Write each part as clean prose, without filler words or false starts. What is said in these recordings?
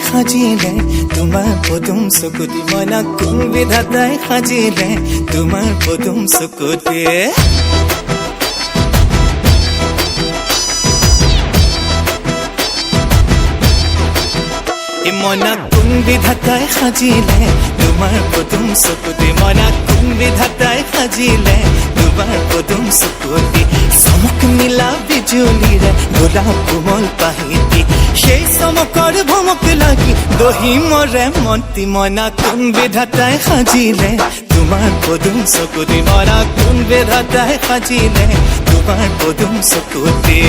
সাজিলে তোমাৰ পদুম চকুতি মনা কোন বিধাতাই সাজিলে তোমাৰ পদুম চকুতি মনা কোন বিধাতাই সাজিলে তোমাৰ পদুম চকুতি মনা কোন বিধাতাই সাজিলে তোমাৰ পদুম চকুতি চমক মিলা বিজুলীৰে গোলাপ কোমল পাহিতি সেই চমকৰ ভমক লাগি দহি মৰে মন্তি মনা কোন বিধাতাই সাজিলে তোমাৰ পদুম চকুতি মনা কোন বিধাতাই সাজিলে তোমাৰ পদুম চকুতি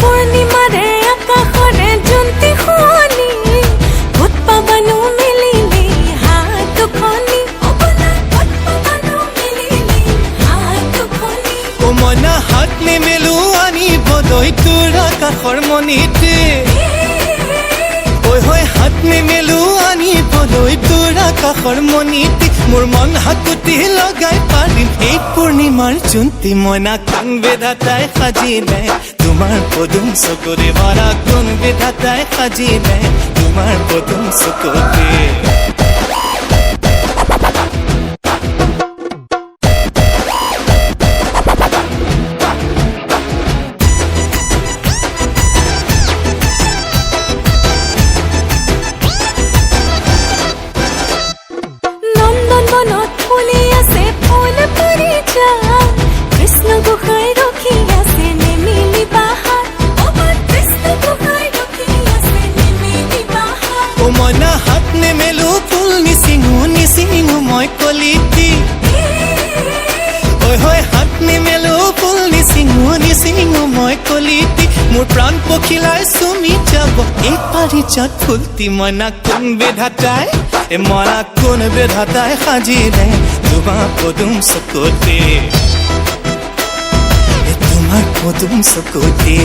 পূৰ্ণিমাৰে আকাশৰে জোনটি শুৱনি ভূত পাবানো মিলিলি হাত দুখনি মনা হাত নিমেলো আনিবলৈ তোৰ আকাশৰ মণিতে ঐ হৈ হাত নিমেলো আনিবলৈ তোৰ আকাশৰ মণিতে মোৰ মন হাকুতি লগাই পাৰিম এই পূৰ্ণিমাৰ জোনটি মনা কোন বিধাতাই সাজিলে তোমাৰ পদুম চকুতি মনা কোন বিধাতাই সাজিলে তোমাৰ পদুম চকুতি মনা হাত নেমেলো ফুল নিচিঙু মই কলিতি ঐ হৈ হাত নেমেলো ফুল নিচিঙু মই কলিতি মোৰ প্ৰাণ পখিলাই চুমি যাব এই পাৰিজাত ফুলটি মনা কোন বিধাতাই মনা কোন বিধাতাই সাজিলে তোমাৰ পদুম চকুতি তোমাৰ পদুম চকুতি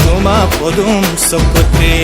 তোমাৰ পদুম চকুতি